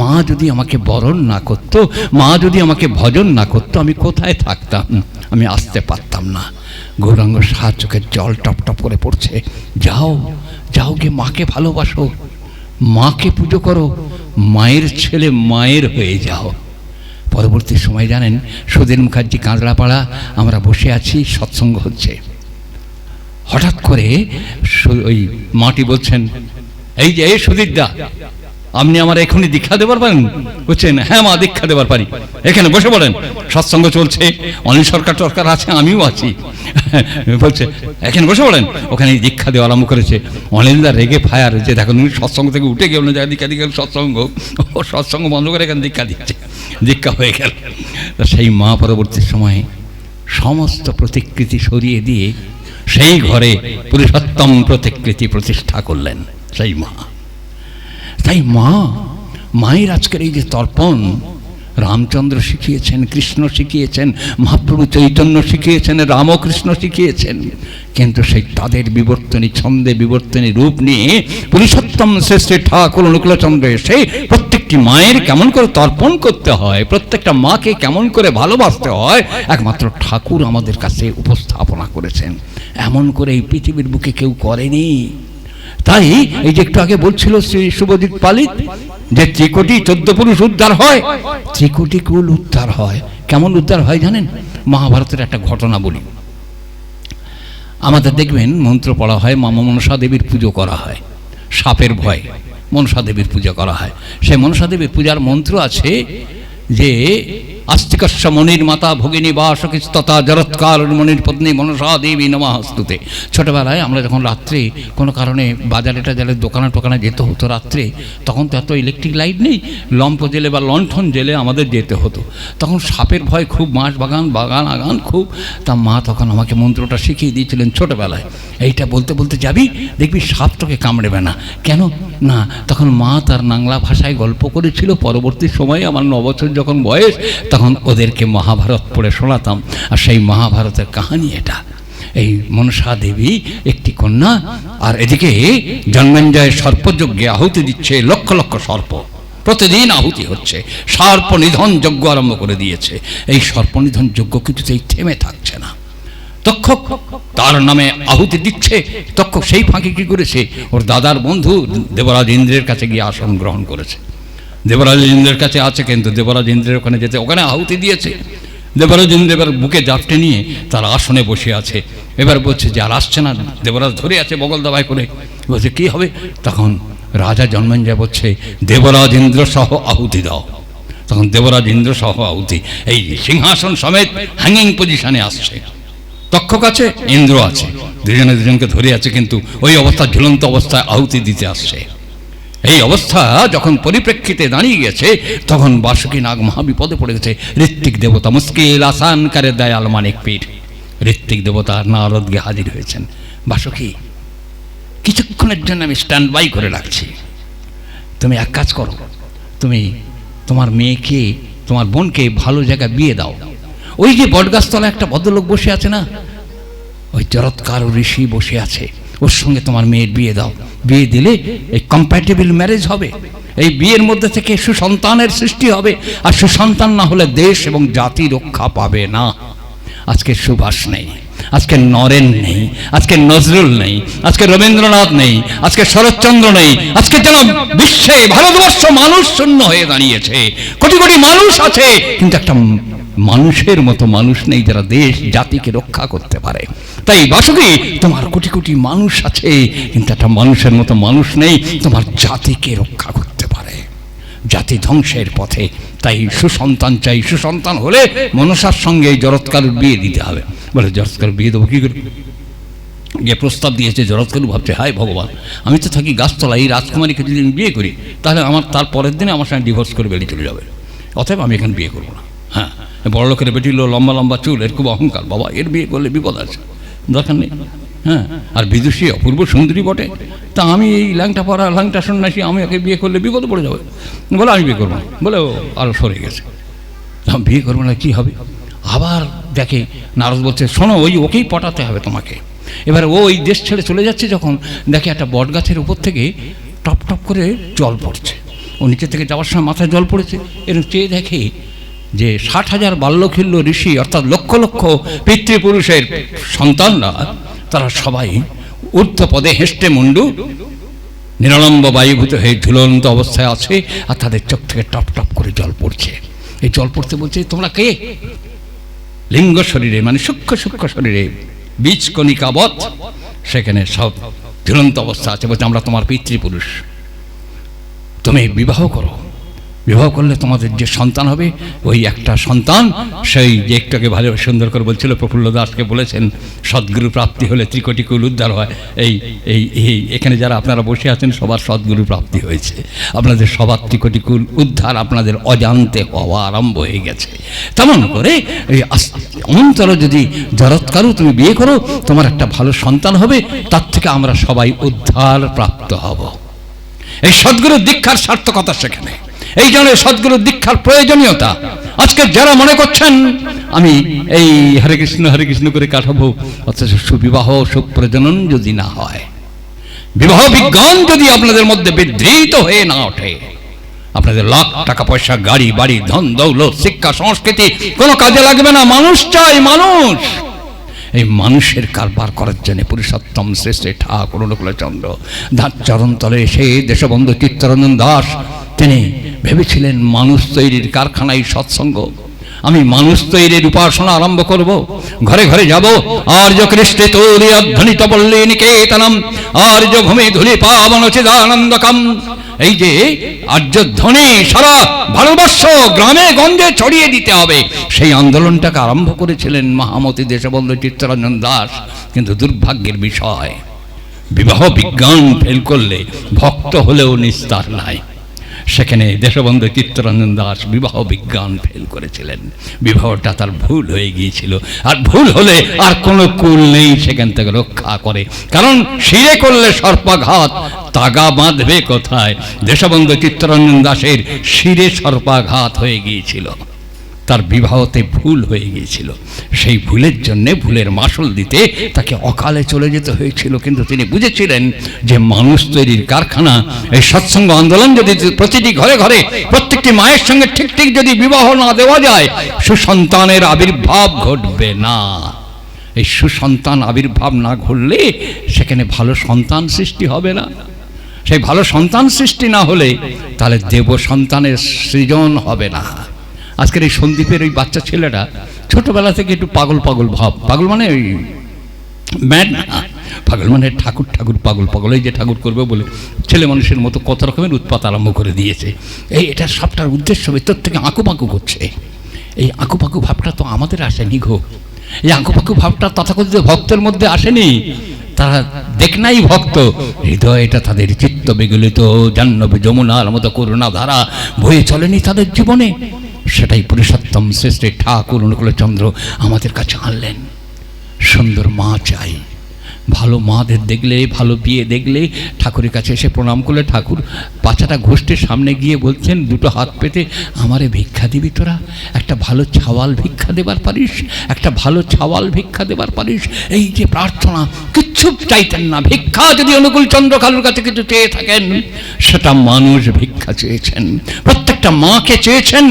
মা যদি আমাকে বরণ না করত, মা যদি আমাকে ভজন না করত, আমি কোথায় থাকতাম? আমি আসতে পারতাম না। গৌরাঙ্গ শাহ চোখের জল টপ টপ করে পড়ছে। যাও যাও, গিয়ে মাকে ভালোবাসো, মাকে পুজো করো, মায়ের ছেলে মায়ের হয়ে যাও। পরবর্তী সময় জানেন, সুধীর মুখার্জি কাঁচড়াপাড়া, আমরা বসে আছি, সৎসঙ্গ হচ্ছে। হঠাৎ করে ওই মাটি বলছেন, এই যে সুধীর দা, আপনি আমার এখনই দীক্ষা দেবার পারেন? বলছেন, হ্যাঁ মা, দীক্ষা দেবার পারি। এখানে বসে পড়েন, সৎসঙ্গ চলছে, অনিল সরকার টরকার আছে, আমিও আছি। বলছে, এখানে বসে পড়েন। ওখানে দীক্ষা দেওয়া আরম্ভ করেছে। অনিলদা রেগে ফায়ার, যে দেখুন উনি সৎসঙ্গ থেকে উঠে গেল না, দীক্ষা দিয়ে গেল সৎসঙ্গ, ও সৎসঙ্গ বন্ধ করে এখানে দীক্ষা দিচ্ছে। দীক্ষা হয়ে গেল। সেই মা পরবর্তী সময়ে সমস্ত প্রতিকৃতি সরিয়ে দিয়ে সেই ঘরে পুরুষোত্তম প্রতিকৃতি প্রতিষ্ঠা করলেন সেই মা। তাই মায়ের আজকের এই যে তর্পণ, রামচন্দ্র শিখিয়েছেন, কৃষ্ণ শিখিয়েছেন, মহাপ্রভু চৈতন্য শিখিয়েছেন, রামকৃষ্ণ শিখিয়েছেন। কিন্তু সেই তাদের বিবর্তনী ছন্দে বিবর্তনী রূপ নিয়ে পুরুষোত্তম শ্রেষ্ঠ ঠাকুর অনুকূলচন্দ্র এসে প্রত্যেকটি মায়ের কেমন করে তর্পণ করতে হয়, প্রত্যেকটা মাকে কেমন করে ভালোবাসতে হয়, একমাত্র ঠাকুর আমাদের কাছে উপস্থাপনা করেছেন। এমন করে এই পৃথিবীর বুকে কেউ করেনি। তাই এই যে একটু আগে বলছিল শ্রী শুভজিৎ পালিত যে ত্রিকোটি 14 পুরুষ উদ্ধার হয়, ত্রিকোটি কুল উদ্ধার হয়। কেমন উদ্ধার হয় জানেন? মহাভারতের একটা ঘটনা বলি। আমাদের দেখবেন মন্ত্র পড়া হয়, মা মনসা দেবীর পুজো করা হয়, সাপের ভয় মনসা দেবীর পূজা করা হয়। সেই মনসা দেবীর পূজার মন্ত্র আছে যে আস্তিকস্য মনির মাতা ভগিনী বাসকস্ততা জরৎকার মনির পত্নী মনসা দেবী নমঃস্তুতে। ছোটবেলায় আমরা যখন রাত্রে কোনো কারণে বাজারে টাজারে দোকানে টোকানে যেতে হতো রাত্রে, তখন তো এত ইলেকট্রিক লাইট নেই, লম্প জেলে বা লণ্ঠন জেলে আমাদের যেতে হতো। তখন সাপের ভয় খুব, মাছ বাগান বাগান আগান খুব। তা মা তখন আমাকে মন্ত্রটা শিখিয়ে দিয়েছিলেন ছোটবেলায়। এইটা বলতে বলতে যাবি, দেখবি সাপ তোকে কামড়েবে না। কেন না, তখন মা তার বাংলা ভাষায় গল্প করেছিল। পরবর্তী সময়ে আমার 9 বছর যখন বয়স, তখন ওদেরকে মহাভারত পড়ে শোনাতাম। আর সেই মহাভারতের কাহিনী এটা। এই মনসা দেবী একটি কন্যা, আর এদিকে জন্মেঞ্জয় সর্পযজ্ঞে আহুতি দিচ্ছে লক্ষ লক্ষ সর্প, প্রতিদিন আহুতি হচ্ছে। সর্প নিধন যজ্ঞ আরম্ভ করে দিয়েছে। এই সর্প নিধন যজ্ঞ কিছুতেই থেমে থাকছে না। তক্ষক তার নামে আহুতি দিচ্ছে। তক্ষক সেই ফাঁকে কি করেছে, ওর দাদার বন্ধু দেবরাজ ইন্দ্রের কাছে গিয়ে আসন গ্রহণ করেছে। দেবরাজ ইন্দ্রের কাছে আছে, কিন্তু দেবরাজ ইন্দ্রের ওখানে যেতে, ওখানে আহুতি দিয়েছে। দেবরাজ ইন্দ্র এবার বুকে জাপটে নিয়ে তার আসনে বসে আছে। এবার বলছে যে আর আসছে না। দেবরাজ ধরে আছে বগল দাবাই করে, বলছে কি হবে? তখন রাজা জন্মেঞ্জয় বলছে দেবরাজ ইন্দ্র সহ আহুতি দাও। তখন দেবরাজ ইন্দ্র সহ আহুতি, এই সিংহাসন সমেত হ্যাঙ্গিং পজিশনে আসছে। তক্ষক আছে, ইন্দ্র আছে, দুজনে দুজনকে ধরে আছে, কিন্তু ওই অবস্থা ঝুলন্ত অবস্থায় আহুতি দিতে আসছে। এই অবস্থা যখন পরিপ্রেক্ষিতে দাঁড়িয়ে গেছে, তখন বাসুকী নাগ মহাবিপদে পড়ে গেছে। ঋত্বিক দেবতা মুশকিল আসান করে দয়াল মানিক পীর, ঋত্বিক দেবতা নারদ গিয়ে হাজির হয়েছেন। বাসুকী, কিছুক্ষণের জন্য আমি স্ট্যান্ড বাই করে রাখছি, তুমি এক কাজ করো, তুমি তোমার মেয়েকে, তোমার বোনকে ভালো জায়গায় বিয়ে দাও। ওই যে বটগাছতলা একটা ভদ্রলোক বসে আছে না, ওই জরৎকার ঋষি বসে আছে, ওর সঙ্গে তোমার মেয়ের বিয়ে দাও। বিয়ে দিলে এই কম্প্যাটেবল ম্যারেজ হবে, এই বিয়ের মধ্যে থেকে সুসন্তানের সৃষ্টি হবে। আর সুসন্তান না হলে দেশ এবং জাতি রক্ষা পাবে না। আজকে সুভাষ নেই, আজকে নরেন নেই, আজকে নজরুল নেই, আজকে রবীন্দ্রনাথ নেই, আজকে শরৎচন্দ্র নেই, আজকে যেন বিশ্বে ভারতবর্ষ মানুষ শূন্য হয়ে দাঁড়িয়েছে। কোটি কোটি মানুষ আছে, কিন্তু একটা মানুষের মতো মানুষ নেই যারা দেশ জাতিকে রক্ষা করতে পারে। তাই বাসুকী, তোমার কোটি কোটি মানুষ আছে, কিন্তু একটা মানুষের মতো মানুষ নেই তোমার জাতিকে রক্ষা করতে পারে, জাতি ধ্বংসের পথে। তাই সুসন্তান চাই। সুসন্তান হলে মনসার সঙ্গে এই জরৎকারুর বিয়ে দিতে হবে। বলে জরৎকারুর বিয়ে দেবো কী করে? যে প্রস্তাব দিয়েছে জরৎকারু ভাবছে, হায় ভগবান, আমি তো থাকি গাছতলা, এই রাজকুমারীকে যদি আমি বিয়ে করি, তাহলে আমার তার পরের দিনে আমার সঙ্গে ডিভোর্স করে বেরিয়ে চলে যাবে। অতএব আমি এখানে বিয়ে করবো না। হ্যাঁ, বড় লোকের বেটিল, লম্বা লম্বা চুল, এর খুব অহংকার, বাবা এর বিয়ে করলে বিপদ আছে, দরকার নেই। হ্যাঁ, আর বিদুষী অপূর্ব সুন্দরী বটে, তা আমি এই ল্যাংটা পড়া ল্যাংটা সন্ন্যাসী, আমি ওকে বিয়ে করলে বিপদে পড়ে যাবে। বলে আমি বিয়ে করবো না, বলে ও আরও সরে গেছে, আমি বিয়ে করবো না, কী হবে? আবার দেখে নারদ বলছে, শোনো, ওকেই পটাতে হবে তোমাকে। এবার ও ওই দেশ ছেড়ে চলে যাচ্ছে, যখন দেখে একটা বট গাছের উপর থেকে টপ টপ করে জল পড়ছে। ও নিচে থেকে যাওয়ার সময় মাথায় জল পড়েছে, এরকম চেয়ে দেখে যে 60,000 বাল্যখিল্য ঋষি, অর্থাৎ লক্ষ লক্ষ পিতৃপুরুষের সন্তানরা, তারা সবাই ঊর্ধ্বপদে হেষ্টে মুন্ডু নিরালম্ব বায়ুভূত হয়ে ঝুলন্ত অবস্থায় আছে, আর তাদের চোখ থেকে টপ টপ করে জল পড়ছে। এই জল পড়তে বলছে, তোমরা কে? লিঙ্গ শরীরে, মানে সূক্ষ্ম সূক্ষ্ম শরীরে বীজ কণিকাবৎ সেখানে সব ঝুলন্ত অবস্থা আছে। বলছে, আমরা তোমার পিতৃপুরুষ, তুমি বিবাহ করো। বিবাহ করলে তোমাদের যে সন্তান হবে, ওই একটা সন্তান, সেই যে একটাকে ভালো সুন্দর করে বলছিল প্রফুল্ল দাসকে বলেছেন, সদ্গুরু প্রাপ্তি হলে ত্রিকোটি কুল উদ্ধার হয়। এই এই এই এখানে যারা আপনারা বসে আছেন, সবার সদ্গুরু প্রাপ্তি হয়েছে। আপনাদের সবার ত্রিকোটি কুল উদ্ধার আপনাদের অজান্তে হওয়া আরম্ভ হয়ে গেছে। তেমন করে এই অন্তর যদি জরৎকারু তুমি বিয়ে করো, তোমার একটা ভালো সন্তান হবে, তার থেকে আমরা সবাই উদ্ধার প্রাপ্ত হব। এই সদ্গুরুর দীক্ষার সার্থকতা সেখানে। এই জন্য সদ্গুরুর দীক্ষার প্রয়োজনীয়তা। আজকে যারা মনে করছেন আমি এই হরে কৃষ্ণ করে কাটাবো, অথচ সুবিবাহ সুপ্রজনন যদি না হয়, বিবাহ বিজ্ঞান যদি আপনাদের মধ্যে বিধৃত হয়ে না ওঠে, আপনাদের লাখ টাকা পয়সা, গাড়ি বাড়ি, ধন দৌলত, শিক্ষা, সংস্কৃতি কোনো কাজে লাগবে না। মানুষ চাই, মানুষ। এই মানুষের কারবার করার জন্য পুরুষোত্তম শ্রেষ্ঠ ঠাকুর অনুকূলচন্দ্র তার চরণতলে এসে দেশবন্ধু চিত্তরঞ্জন দাস তিনি ভেবেছিলেন মানুষ তৈরির কারখানায় সৎসঙ্গ। আমি মানুষ তৈরির উপাসনা আরম্ভ করব, ঘরে ঘরে যাব। আর্য কৃষ্ণে তৌরি অধ্বনিত পল্লী নিকেতনম, আর্য ভূমি ধুলি পাবন চিদানন্দকম। এই যে আর্য ধ্বনি সারা ভারতবর্ষ গ্রামে গঞ্জে ছড়িয়ে দিতে হবে, সেই আন্দোলনটাকে আরম্ভ করেছিলেন মহামতি দেশবন্ধু চিত্তরঞ্জন দাস। কিন্তু দুর্ভাগ্যের বিষয়, বিবাহ বিজ্ঞান ফেল করলে ভক্ত হলেও নিস্তার নাই। সেখানে দেশবন্ধু চিত্তরঞ্জন দাস বিবাহ বিজ্ঞান ফেল করেছিলেন। বিবাহটা তার ভুল হয়ে গিয়েছিল, আর ভুল হলে আর কোনো কুল নেই সেখান থেকে রক্ষা করে। কারণ শিরে করলে সর্পাঘাত, তাগা বাঁধবে কোথায়? দেশবন্ধু চিত্তরঞ্জন দাসের শিরে সর্পাঘাত হয়ে গিয়েছিল, তার বিবাহতে ভুল হয়ে গিয়েছিল। সেই ভুলের জন্যে ভুলের মাসুল দিতে তাকে অকালে চলে যেতে হয়েছিল। কিন্তু তিনি বুঝেছিলেন যে মানুষ তৈরির কারখানা, এই সৎসঙ্গ আন্দোলন যদি প্রতিটি ঘরে ঘরে প্রত্যেকটি মায়ের সঙ্গে ঠিক ঠিক যদি বিবাহ না দেওয়া যায়, সুসন্তানের আবির্ভাব ঘটবে না। এই সুসন্তান আবির্ভাব না ঘটলে সেখানে ভালো সন্তান সৃষ্টি হবে না। সেই ভালো সন্তান সৃষ্টি না হলে তাহলে দেব সন্তানের সৃজন হবে না। আজকের এই সন্দীপের ওই বাচ্চা ছেলেটা ছোটবেলা থেকে একটু পাগল পাগল ভাব, পাগল মানে ওই ম্যাড না, পাগল মানে ঠাকুর ঠাকুর পাগল পাগল, এই যে ঠাকুর করবে বলে ছেলে মানুষের মতো কত রকমের উৎপাত আরম্ভ করে দিয়েছে। এটা সবটার উদ্দেশ্য ভেতর থেকে আঁকুপাঁকু করছে। এই আঁকুপাঁকু ভাবটা তো আমাদের আসেনি গো, এই আঁকুপাঁকু ভাবটা তথাকথিত ভক্তের মধ্যে আসেনি। তারা দেখনাই ভক্ত, হৃদয়টা তাদের চিত্ত বিগলিত জাহ্নবী যমুনার মতো করুণা ধারা বয়ে চলেনি তাদের জীবনে। সেটাই পুরুষোত্তম শ্রেষ্ঠ ঠাকুর অনুকূলচন্দ্র আমাদের কাছে আনলেন। সুন্দর মা চাই, ভালো মাদের দেখলে, ভালো বিয়ে দেখলে ঠাকুরের কাছে এসে প্রণাম করলে ঠাকুর বাচ্চাটা ঘোষ্ঠের সামনে গিয়ে বলছেন দুটো হাত পেতে, আমারে ভিক্ষা দিবি তোরা? একটা ভালো ছাওয়াল ভিক্ষা দেবার পারিস? একটা ভালো ছাওয়াল ভিক্ষা দেবার পারিস? এই যে প্রার্থনা, কিচ্ছু চাইতেন না। ভিক্ষা যদি অনুকূলচন্দ্র কালুর কাছে কিছু চেয়ে থাকেন, সেটা মানুষ ভিক্ষা চেয়েছেন। প্রত্যেকটা মাকে চেয়েছেন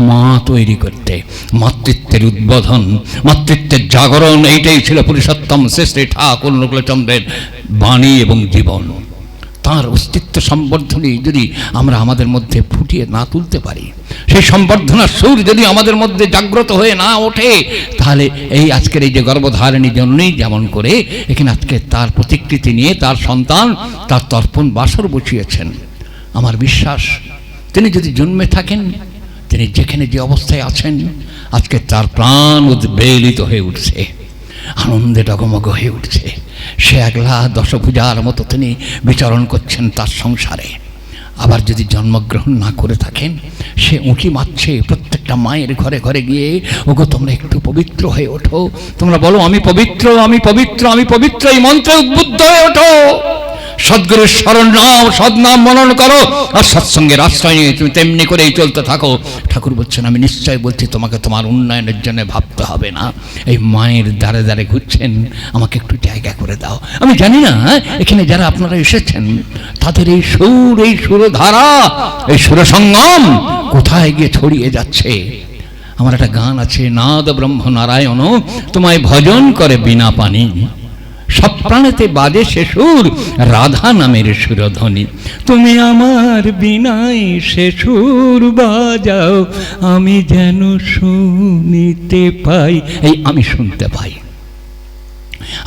মা তৈরি করতে, মাতৃত্বের উদ্বোধন, মাতৃত্বের জাগরণ। এইটাই ছিল পুরুষোত্তম শ্রেষ্ঠ ঠাকুর অনুকূলচন্দ্রের বাণী এবং জীবন। তার অস্তিত্ব সম্বর্ধনী যদি আমরা আমাদের মধ্যে ফুটিয়ে না তুলতে পারি, সেই সম্বর্ধনার সুর যদি আমাদের মধ্যে জাগ্রত হয়ে না ওঠে, তাহলে এই আজকের এই যে গর্ভধারিণী জন্যই যেমন করে এখানে আজকে তার প্রতিকৃতি নিয়ে তার সন্তান তার তর্পণ বাসর বসিয়েছেন। আমার বিশ্বাস তিনি যদি জন্মে থাকেন, তিনি যেখানে যে অবস্থায় আছেন, আজকে তার প্রাণ উদ্বেলিত হয়ে উঠছে, আনন্দে ডগমগ হয়ে উঠছে। সে একলা দশভুজার মতো তিনি বিচরণ করছেন তার সংসারে। আবার যদি জন্মগ্রহণ না করে থাকেন, সে উঁকি মারছে প্রত্যেকটা মায়ের ঘরে ঘরে গিয়ে, ওগো তোমরা একটু পবিত্র হয়ে ওঠো, তোমরা বলো আমি পবিত্র, আমি পবিত্র, আমি পবিত্র, এই মন্ত্রে উদ্বুদ্ধ হয়ে ওঠো। সদ্গুরুর শরণ নাও, সদ্নাম মনন করো, আর সৎসঙ্গের আশ্রয় নিয়ে তুমি তেমনি করেই চলতে থাকো। ঠাকুর বলছেন আমি নিশ্চয় বলছি তোমাকে তোমার উন্নয়নের জন্য ভাবতে হবে না। এই মায়ের দ্বারে দ্বারে ঘুরছেন, আমাকে একটু জায়গা করে দাও। আমি জানি না এখানে যারা আপনারা এসেছেন তাদের এই সুর, এই সুরধারা, এই সুরসঙ্গম কোথায় গিয়ে ছড়িয়ে যাচ্ছে। আমার একটা গান আছে, নাদ ব্রহ্ম নারায়ণ তোমায় ভজন করে বিনা পানি, সব প্রাণেতে বাজে সে সুর রাধা নামের সুরধ্বনি। তুমি আমার বিনাই সে সুর বাজাও, আমি যেন শুনিতে পাই। এই আমি শুনতে পাই,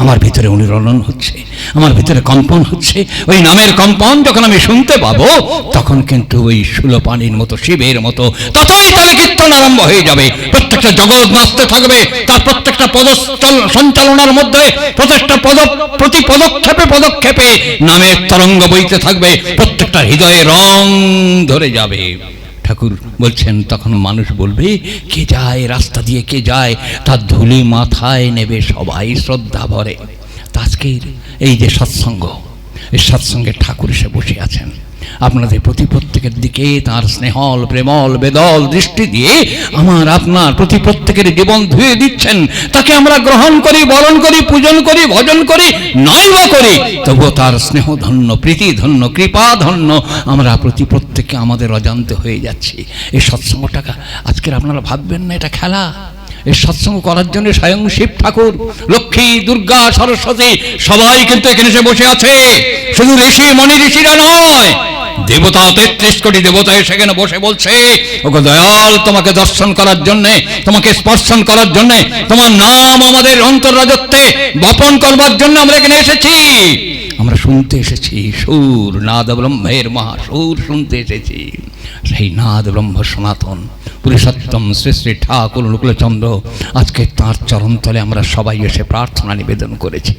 আমার ভিতরে অনুরণন হচ্ছে, আমার ভিতরে কম্পন হচ্ছে। ওই নামের কম্পন যখন আমি শুনতে পাবো, তখন কিন্তু ওই সুলপানির মতো, শিবের মতো ততই তাহলে কীর্তন আরম্ভ হয়ে যাবে। প্রত্যেকটা জগৎ নাচতে থাকবে, তার প্রত্যেকটা পদ সঞ্চালনার মধ্যে প্রত্যেকটা প্রতি পদক্ষেপে পদক্ষেপে নামের তরঙ্গ বইতে থাকবে, প্রত্যেকটা হৃদয়ে রং ধরে যাবে। ঠাকুর বলছেন তখন মানুষ বলবে, কে যায় রাস্তা দিয়ে, কে যায়, তার ধুলি মাথায় নেবে সবাই শ্রদ্ধা ভরে। আজকের এই যে সৎসঙ্গ, এই সৎসঙ্গে ঠাকুর এসে বসে আছেন। আপনাদের প্রতি প্রত্যেকের দিকে তার স্নেহল প্রেমল বেদল দৃষ্টি দিয়ে আমার আপনার প্রতি প্রত্যেকের জীবন ধুয়ে দিচ্ছেন। তাকে আমরা গ্রহণ করি, বরণ করি, পূজন করি, ভজন করি, নয়ও করি, তবুও তার স্নেহ ধন্য, প্রীতি ধন্য, কৃপা ধন্য আমরা প্রতি প্রত্যেকে আমাদের অজান্তে হয়ে যাচ্ছি। এই সৎসঙ্গটাকে আজকের আপনারা ভাববেন না এটা খেলা। এই সৎসঙ্গ করার জন্য স্বয়ং শিব ঠাকুর, লক্ষ্মী, দুর্গা, সরস্বতী সবাই কিন্তু এখানে এসে বসে আছে। শুধু ঋষি মণি ঋষিরা নয়, দেবতা 33 কোটি দেবতা সেখানে বসে বলছে, ওগো দয়াল, তোমাকে দর্শন করার জন্য, তোমাকে স্পর্শন করার জন্য, তোমার নাম আমাদের অন্তর রাজত্বে বপন করবার জন্য আমরা এখানে এসেছি। আমরা শুনতে এসেছি সুর, নাদ ব্রহ্মের মহাসুর শুনতে এসেছি। সেই নাদ ব্রহ্ম সনাতন পুরুষোত্তম শ্রী শ্রী ঠাকুর অনুকূলচন্দ্র, আজকে তাঁর চরণতলে আমরা সবাই এসে প্রার্থনা নিবেদন করেছি।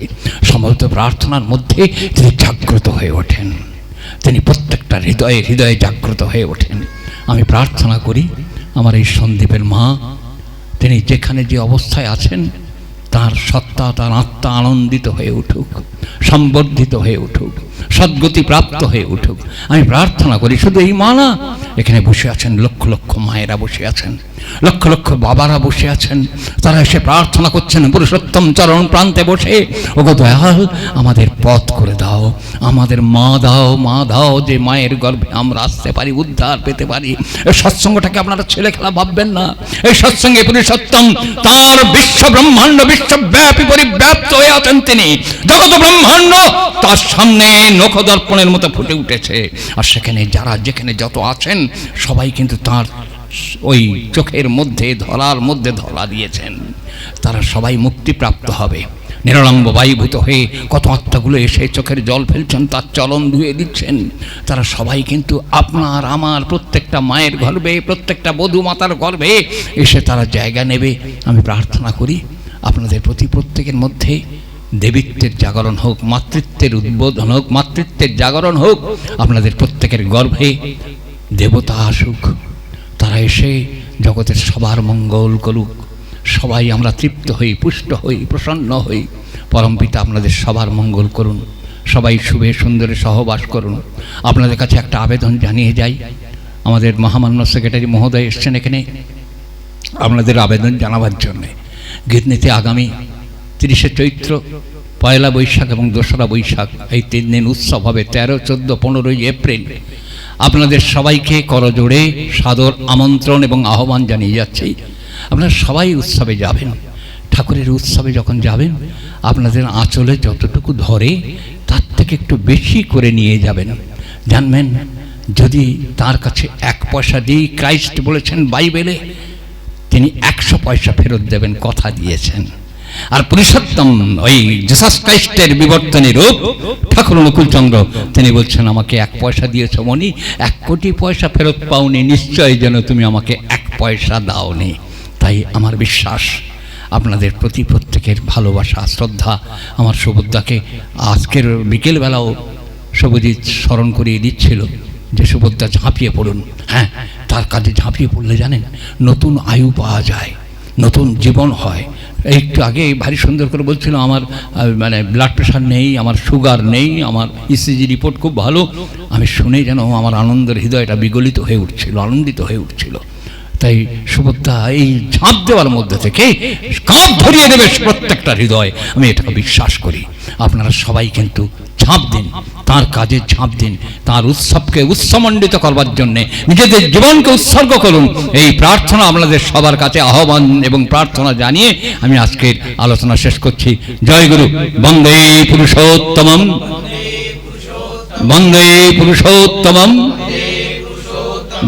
সমস্ত প্রার্থনার মধ্যে তিনি জাগ্রত হয়ে ওঠেন, তিনি প্রত্যেকটা হৃদয়ে হৃদয়ে জাগ্রত হয়ে ওঠেন। আমি প্রার্থনা করি আমার এই সন্দীপের মা, তিনি যেখানে যে অবস্থায় আছেন তার সত্তা, তার আত্মা আনন্দিত হয়ে উঠুক, সম্বর্ধিত হয়ে উঠুক, সদ্গতি প্রাপ্ত হয়ে উঠুক। আমি প্রার্থনা করি শুধু এই মা না, এখানে বসে আছেন লক্ষ লক্ষ মায়েরা বসে আছেন, লক্ষ লক্ষ বাবারা বসে আছেন, তারা এসে প্রার্থনা করছেন পুরুষোত্তম চরণ প্রান্তে বসে, ওগো দয়াল, আমাদের পথ করে দাও, আমাদের মা দাও, মা দাও, যে মায়ের গর্ভে আমরা আসতে পারি, উদ্ধার পেতে পারি। এই সৎসঙ্গটাকে আপনারা ছেলে খেলা ভাববেন না। এই সৎসঙ্গে পুরুষোত্তম তার বিশ্ব ব্রহ্মাণ্ড বিশ্বব্যাপী পরিব্যাপ্ত হয়ে আছেন তিনি। জগৎ ব্রহ্মাণ্ড তার সামনে নখদর্পণের মতো ফুটে উঠেছে। আর সেখানে যারা যেখানে যত আছেন সবাই কিন্তু তার ওই চোখের মধ্যে ধরার মধ্যে ধরা দিয়েছেন। তারা সবাই মুক্তিপ্রাপ্ত হবে। নিরলম্ব বায়ুভূত হয়ে কত আত্মাগুলো এসে চোখের জল ফেলছেন, তার চলন ধুয়ে দিচ্ছেন। তারা সবাই কিন্তু আপনার আমার প্রত্যেকটা মায়ের গর্ভে, প্রত্যেকটা বধূ মাতার গর্ভে এসে তারা জায়গা নেবে। আমি প্রার্থনা করি আপনাদের প্রতি প্রত্যেকের মধ্যে দেবীত্বের জাগরণ হোক, মাতৃত্বের উদ্বোধন হোক, মাতৃত্বের জাগরণ হোক। আপনাদের প্রত্যেকের গর্ভে দেবতা আসুক, তারা এসে জগতের সবার মঙ্গল করুক। সবাই আমরা তৃপ্ত হই, পুষ্ট হই, প্রসন্ন হই। পরমপিতা আপনাদের সবার মঙ্গল করুন, সবাই শুভে সুন্দরে সহবাস করুন। আপনাদের কাছে একটা আবেদন জানিয়ে যাই, আমাদের মহামান্য সেক্রেটারি মহোদয় এসছেন এখানে আপনাদের আবেদন জানাবার জন্যে। গীতনীতি আগামী 30শে চৈত্র, 1 বৈশাখ এবং 2রা বৈশাখ এই 3 দিন উৎসব হবে। 13, 14, 15ই এপ্রিল আপনাদের সবাইকে করজোড়ে সাদর আমন্ত্রণ এবং আহ্বান জানিয়ে যাচ্ছি। আপনারা সবাই উৎসবে যাবেন। ঠাকুরের উৎসবে যখন যাবেন আপনাদের আঁচলে যতটুকু ধরে তার থেকে একটু বেশি করে নিয়ে যাবেন। জানবেন যদি তার কাছে 1 পয়সা দিই, ক্রাইস্ট বলেছেন বাইবেলে, তিনি 100 পয়সা ফেরত দেবেন, কথা দিয়েছেন। আর পুরুষোত্তম ওই জিসাস ক্রাইস্টের বিবর্তনী রূপ ঠাকুর অনুকূলচন্দ্র, তিনি বলছেন আমাকে 1 পয়সা দিয়েছ মনি, 1 কোটি পয়সা ফেরত পাওনি, নিশ্চয় যেন তুমি আমাকে 1 পয়সা দাওনি। তাই আমার বিশ্বাস আপনাদের প্রতি প্রত্যেকের ভালোবাসা, শ্রদ্ধা। আমার সুভদ্রাকে আজকের বিকেলবেলাও শুভজিৎ স্মরণ করিয়ে দিচ্ছিল যে সুভদ্রা ঝাঁপিয়ে পড়ুন। হ্যাঁ, তার কাজে ঝাঁপিয়ে পড়লে জানেন নতুন আয়ু পাওয়া যায়, নতুন জীবন হয়। একটু আগে ভারী সুন্দর করে বলছিল আমার মানে ব্লাড প্রেশার নেই, আমার সুগার নেই, আমার ইসিজি রিপোর্ট খুব ভালো। আমি শুনে যেন আমার আনন্দের হৃদয়টা বিগলিত হয়ে উঠছিল, আনন্দিত হয়ে উঠছিল। তাই সুভদ্রা এই ঝাঁপ দেওয়ার মধ্যে থেকে কাঁধ ধরিয়ে দেবে প্রত্যেকটা হৃদয়, আমি এটাকে বিশ্বাস করি। আপনারা সবাই কিন্তু ঝাঁপ দিন, তার কাজে ঝাঁপ দিন, তার উৎসবকে উৎসমণ্ডিত করবার জন্যে নিজেদের জীবনকে উৎসর্গ করুন। এই প্রার্থনা আপনাদের সবার কাছে আহ্বান এবং প্রার্থনা জানিয়ে আমি আজকের আলোচনা শেষ করছি। জয় গুরু। বন্দে পুরুষোত্তমম, বন্দে পুরুষোত্তমম,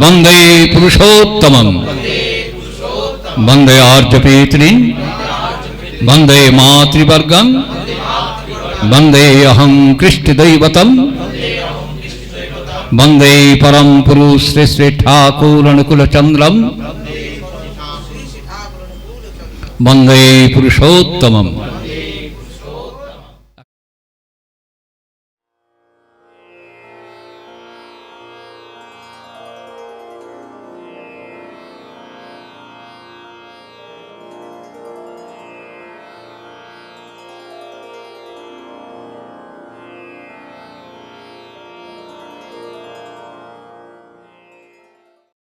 বন্দে পুরুষোত্তমম, বন্দে আর্যপেত্রীন, বন্দে মাতৃবর্গম, বন্দে অহং কৃষ্টি দৈবতম, বন্দে পরম পুরুষ শ্রী শ্রী ঠাকুর অনুকূলচন্দ্রম, বন্দে পুরুষোত্তমম।